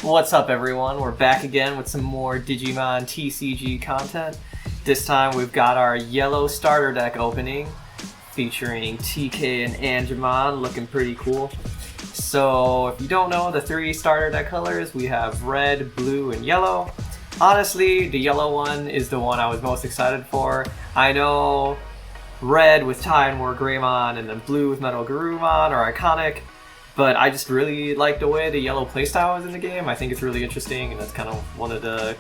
What's up everyone, we're back again with some more Digimon TCG content. This time we've got our yellow starter deck opening featuring TK and Angemon, looking pretty cool. So if you don't know the three starter deck colors, we have red, blue, and yellow. Honestly, the yellow one is the one I was most excited for. I know red with Time War Greymon and then blue with Metal Garurumon are iconic, but I just really like the way the yellow playstyle is in the game. I think it's really interesting, and that's kind of one of the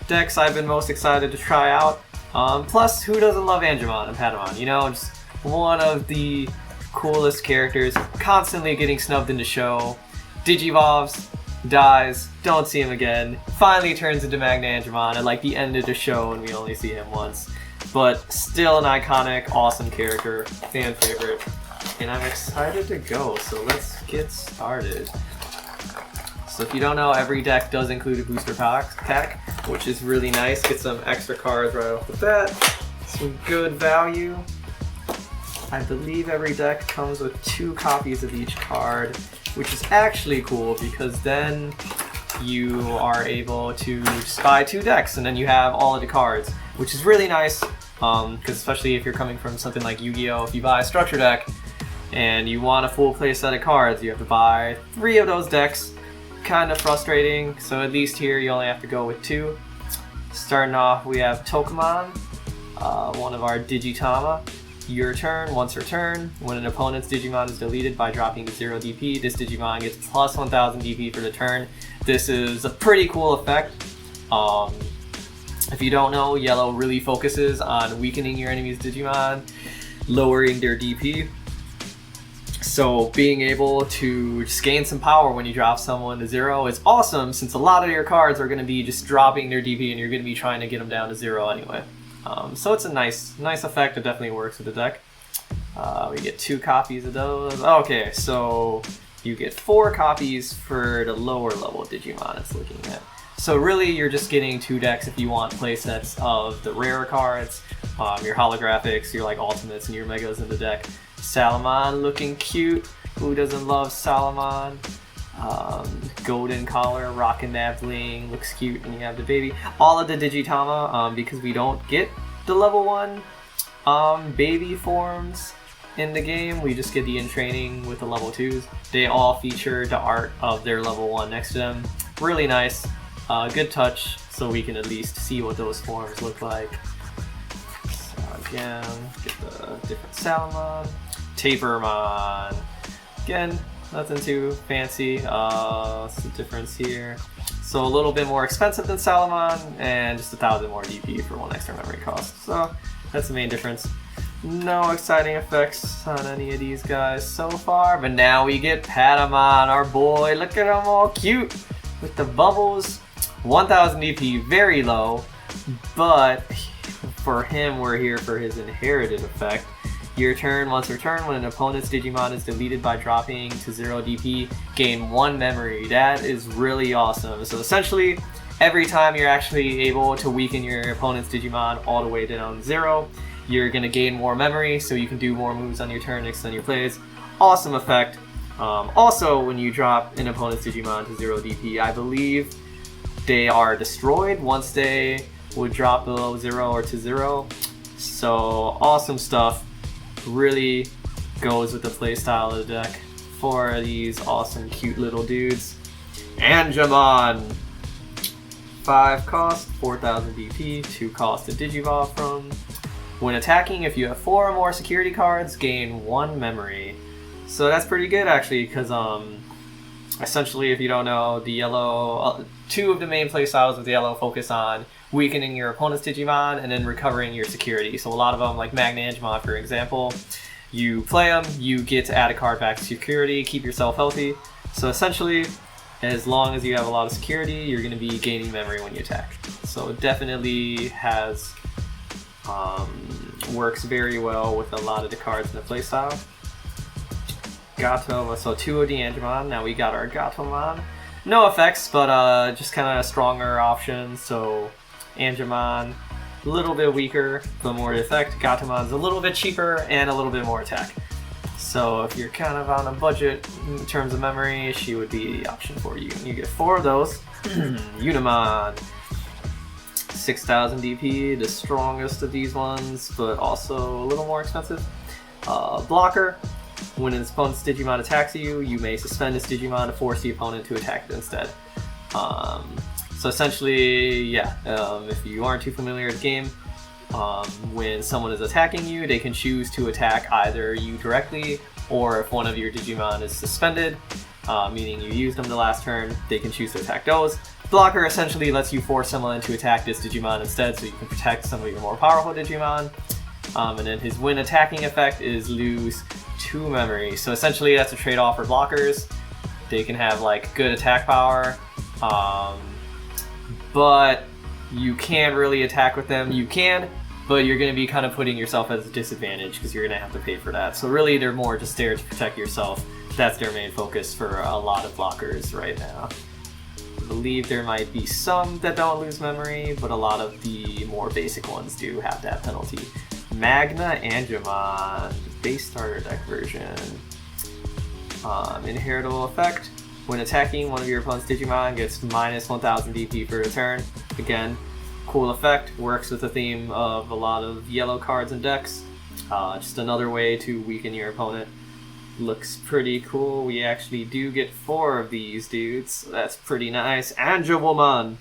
decks I've been most excited to try out. Plus, who doesn't love Angemon and Patamon? You know, just one of the coolest characters, constantly getting snubbed in the show. Digivolves, dies, don't see him again, finally turns into Magna Angemon at like the end of the show and we only see him once. But still an iconic, awesome character, fan favorite. And I'm excited to go, so let's get started. So if you don't know, every deck does include a booster pack, which is really nice. Get some extra cards right off the bat, some good value. I believe every deck comes with 2 copies of each card, which is actually cool because then you are able to just buy 2 decks and then you have all of the cards, which is really nice, because especially if you're coming from something like Yu-Gi-Oh! If you buy a structure deck, and you want a full play set of cards, you have to buy 3 of those decks. Kind of frustrating, so at least here you only have to go with 2. Starting off, we have Tokamon, one of our Digitama. Your turn, once per turn, when an opponent's Digimon is deleted by dropping to 0 DP, this Digimon gets plus 1000 DP for the turn. This is a pretty cool effect. If you don't know, yellow really focuses on weakening your enemy's Digimon, lowering their DP. So being able to just gain some power when you drop someone to 0 is awesome, since a lot of your cards are going to be just dropping their DP and you're going to be trying to get them down to 0 anyway. So it's a nice effect. It definitely works with the deck. We get 2 copies of those. Okay, so you get 4 copies for the lower level Digimon it's looking at. So really you're just getting 2 decks if you want playsets of the rarer cards, your holographics, your like ultimates, and your megas in the deck. Salamon looking cute. Who doesn't love Salamon? Golden collar, rockin' that bling, looks cute, and you have the baby. All of the Digitama, because we don't get the level 1 baby forms in the game, we just get the in training with the level 2s. They all feature the art of their level 1 next to them. Really nice, good touch, so we can at least see what those forms look like. So again, get the different Salamon. Tapermon. Again, nothing too fancy. What's the difference here? So a little bit more expensive than Salamon, and just 1000 more DP for 1 extra memory cost. So that's the main difference. No exciting effects on any of these guys so far, but now we get Patamon, our boy. Look at him all cute with the bubbles. 1000 DP, very low, but for him, we're here for his inherited effect. Your turn, once per turn, when an opponent's Digimon is deleted by dropping to 0 DP, gain 1 memory. That is really awesome. So essentially, every time you're actually able to weaken your opponent's Digimon all the way down to 0, you're going to gain more memory, so you can do more moves on your turn, extend your plays. Awesome effect. Also, when you drop an opponent's Digimon to 0 DP, I believe they are destroyed once they would drop below 0 or to 0. So awesome stuff. Really goes with the playstyle of the deck for these awesome cute little dudes. Angemon! 5 cost, 4000 DP, 2 cost to Digivolve from. When attacking, if you have 4 or more security cards, gain 1 memory. So that's pretty good actually, because essentially if you don't know, the yellow, 2 of the main playstyles with yellow focus on weakening your opponent's Digimon and then recovering your security. So a lot of them, like Magna Angemon for example, you play them, you get to add a card back to security, keep yourself healthy. So essentially, as long as you have a lot of security, you're going to be gaining memory when you attack. So it definitely has, works very well with a lot of the cards in the playstyle. Gato, so 2 of the Angemon, now we got our Gatomon. No effects, but just kind of stronger options, so Angemon, a little bit weaker, but more effect. Gatomon's a little bit cheaper and a little bit more attack. So if you're kind of on a budget in terms of memory, she would be the option for you. You get 4 of those. Unimon. 6,000 DP, the strongest of these ones, but also a little more expensive. Blocker. When an opponent's Digimon attacks you, you may suspend this Digimon to force the opponent to attack it instead. So essentially, yeah, if you aren't too familiar with the game, when someone is attacking you, they can choose to attack either you directly, or if one of your Digimon is suspended, meaning you used them the last turn, they can choose to attack those. Blocker essentially lets you force someone to attack this Digimon instead, so you can protect some of your more powerful Digimon. And then his when attacking effect is lose 2 memory. So essentially that's a trade-off for blockers. They can have like good attack power, but you can't really attack with them. You can, but you're going to be kind of putting yourself at a disadvantage because you're going to have to pay for that. So really they're more just there to protect yourself. That's their main focus for a lot of blockers right now. I believe there might be some that don't lose memory, but a lot of the more basic ones do have that penalty. Magna Angemon, base starter deck version. Inheritable effect. When attacking, one of your opponent's Digimon gets minus 1,000 DP for a turn. Again, cool effect. Works with the theme of a lot of yellow cards and decks. Just another way to weaken your opponent. Looks pretty cool. We actually do get 4 of these dudes. That's pretty nice. Angemon.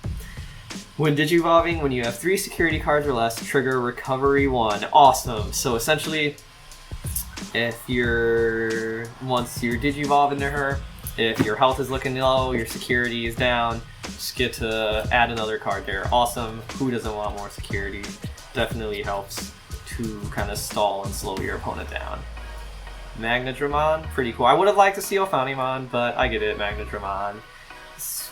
When Digivolving, when you have 3 security cards or less, trigger recovery 1. Awesome. So essentially, if once you're Digivolve into her, if your health is looking low, your security is down, just get to add another card there. Awesome. Who doesn't want more security? Definitely helps to kind of stall and slow your opponent down. Magnadramon, pretty cool. I would have liked to see Ophanimon, but I get it, Magnadramon.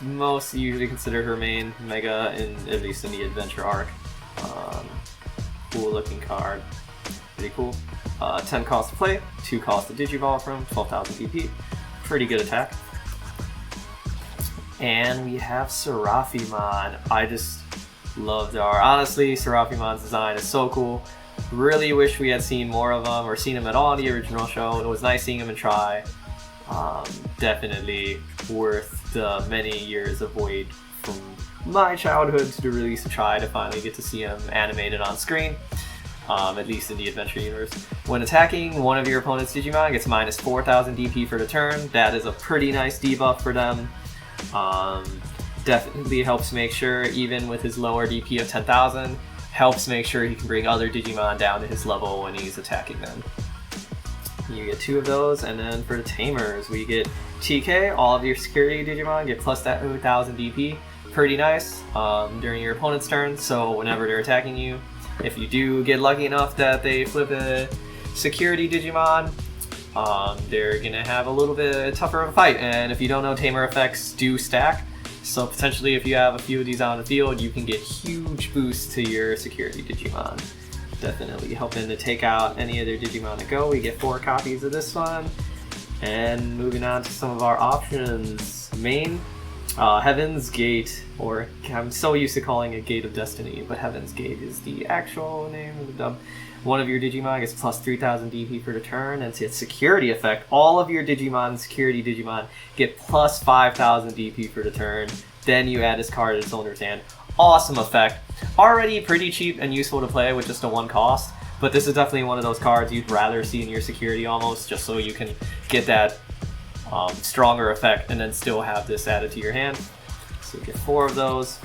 Most usually consider her main Mega, at least in the Adventure arc. Cool looking card. Pretty cool. 10 cost to play, 2 cost to Digivolve from, 12,000 DP. Pretty good attack. And we have Seraphimon. I just loved honestly, Seraphimon's design is so cool. Really wish we had seen more of them or seen him at all in the original show. It was nice seeing him in Try. Definitely worth the many years of wait from my childhood to the release of Try to finally get to see him animated on screen, at least in the Adventure universe. When attacking, one of your opponent's Digimon gets minus 4,000 DP for the turn. That is a pretty nice debuff for them. Definitely helps make sure, even with his lower DP of 10,000, helps make sure he can bring other Digimon down to his level when he's attacking them. You get 2 of those, and then for the Tamers, we get TK. All of your security Digimon get plus that 1,000 DP. Pretty nice during your opponent's turn, so whenever they're attacking you, if you do get lucky enough that they flip a security Digimon, they're gonna have a little bit tougher of a fight. And if you don't know, Tamer effects do stack. So potentially if you have a few of these out in the field, you can get huge boosts to your security Digimon. Definitely helping to take out any other Digimon that go. We get 4 copies of this one. And moving on to some of our options. Main, Heaven's Gate, or I'm so used to calling it Gate of Destiny, but Heaven's Gate is the actual name of the dub. One of your Digimon gets plus 3,000 DP for the turn, and its security effect, all of your Digimon, security Digimon, get plus 5,000 DP for the turn. Then you add this card to its owner's hand. Awesome effect. Already pretty cheap and useful to play with just a 1 cost, but this is definitely one of those cards you'd rather see in your security almost, just so you can get that stronger effect and then still have this added to your hand. So you get 4 of those.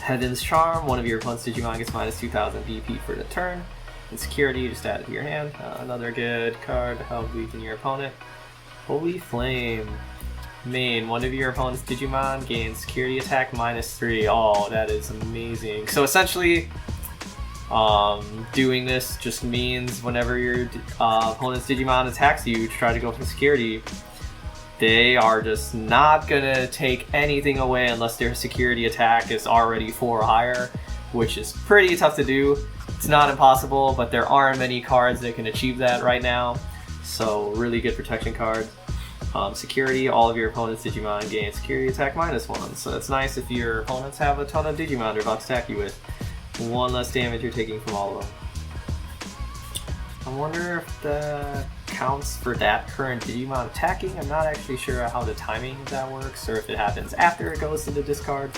Heaven's Charm, one of your opponent's Digimon gets minus 2,000 DP for the turn. And security, just add it to your hand. Another good card to help weaken your opponent. Holy Flame. Main, one of your opponent's Digimon gains security attack minus 3. Oh, that is amazing. So essentially, doing this just means whenever your opponent's Digimon attacks you to try to go for security, they are just not gonna take anything away unless their security attack is already 4 or higher, which is pretty tough to do. It's not impossible, but there aren't many cards that can achieve that right now. So really good protection cards. Security, all of your opponent's Digimon gain security attack minus 1. So that's nice if your opponents have a ton of Digimon they're about to attack you with. 1 less damage you're taking from all of them. I wonder if that counts for that current Digimon attacking. I'm not actually sure how the timing of that works, or if it happens after it goes to the discard.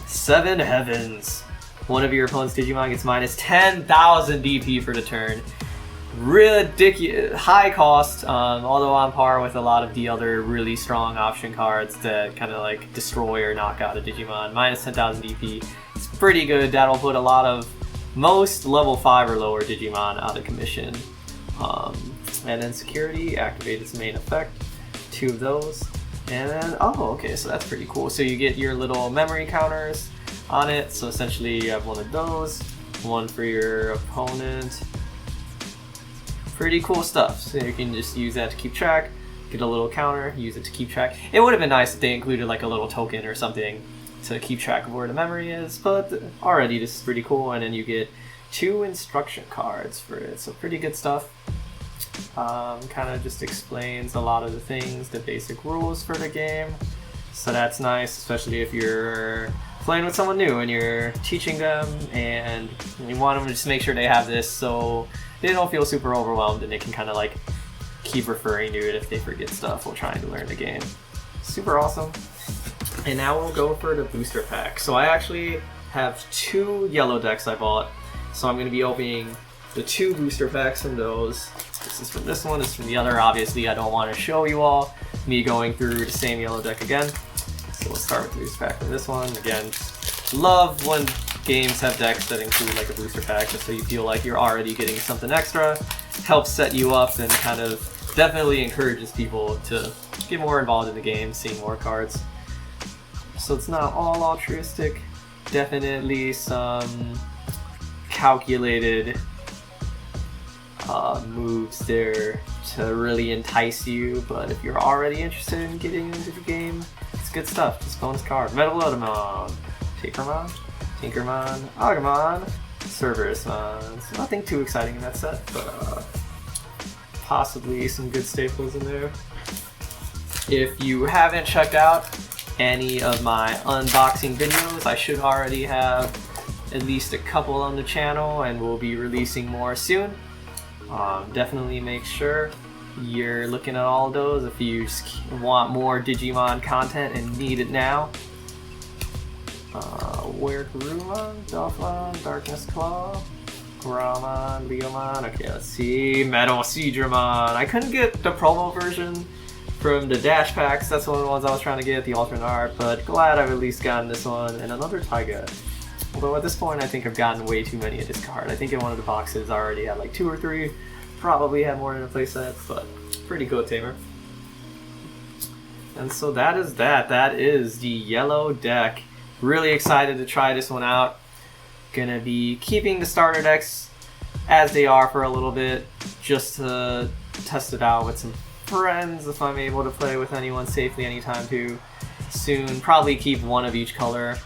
7 Heavens. One of your opponent's Digimon gets minus 10,000 DP for the turn. Ridiculous, high cost, although on par with a lot of the other really strong option cards that kind of like destroy or knock out a Digimon. Minus 10,000 DP. It's pretty good. That'll put a lot of most level 5 or lower Digimon out of commission. And then security, activate its main effect. 2 of those. And then, oh, okay, so that's pretty cool. So you get your little memory counters on it. So essentially you have one of those, one for your opponent. Pretty cool stuff. So you can just use that to keep track, get a little counter, use it to keep track. It would have been nice if they included like a little token or something to keep track of where the memory is, but already this is pretty cool. And then you get 2 instruction cards for it, so pretty good stuff. Kind of just explains a lot of the things, the basic rules for the game, so that's nice, especially if you're playing with someone new and you're teaching them and you want them to just make sure they have this so they don't feel super overwhelmed and they can kind of like keep referring to it if they forget stuff while trying to learn the game. Super awesome. And now we'll go for the booster pack. So I actually have 2 yellow decks I bought, so I'm going to be opening the 2 booster packs from those. This is from this one, this is from the other. Obviously I don't want to show you all me going through the same yellow deck again. So we'll start with the booster pack from this one. Again, love when games have decks that include like a booster pack just so you feel like you're already getting something extra. Helps set you up and kind of definitely encourages people to get more involved in the game, seeing more cards. So it's not all altruistic, definitely some calculated moves there to really entice you, but if you're already interested in getting into the game, it's good stuff. Just bonus card. Metalodemon, Tinkermon, Angemon, Cerberusmon. So nothing too exciting in that set, but possibly some good staples in there. If you haven't checked out any of my unboxing videos, I should already have at least a couple on the channel, and we'll be releasing more soon. Definitely make sure you're looking at all those if you just want more Digimon content and need it now. Wergurumon, Dolphin, Darkness Claw, Gramon, Leomon. Okay, let's see. Metal Seadramon. I couldn't get the promo version from the dash packs. That's one of the ones I was trying to get, the alternate art, but glad I've at least gotten this one. And another Taiga. Although at this point I think I've gotten way too many of this card. I think in one of the boxes I already had like 2 or 3. Probably had more in a playset, but pretty good tamer. And so that is that. That is the yellow deck. Really excited to try this one out. Gonna be keeping the starter decks as they are for a little bit, just to test it out with some friends if I'm able to play with anyone safely anytime too. Soon, probably keep one of each color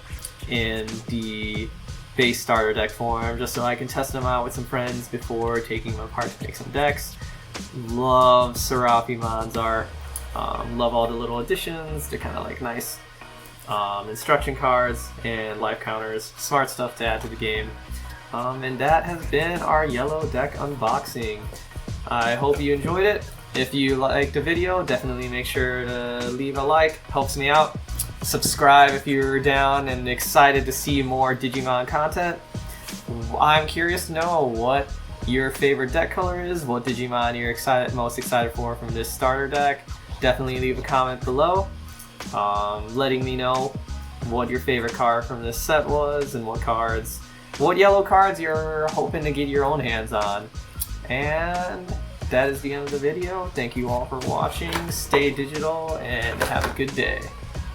in the base starter deck form, just so I can test them out with some friends before taking them apart to make some decks. Love Serapimon's art. Love all the little additions. They're kind of like nice instruction cards and life counters. Smart stuff to add to the game. And that has been our yellow deck unboxing. I hope you enjoyed it. If you liked the video, definitely make sure to leave a like. Helps me out. Subscribe if you're down and excited to see more Digimon content. I'm curious to know what your favorite deck color is, what Digimon you're most excited for from this starter deck. Definitely leave a comment below, letting me know what your favorite card from this set was and what yellow cards you're hoping to get your own hands on. And that is the end of the video. Thank you all for watching. Stay digital and have a good day.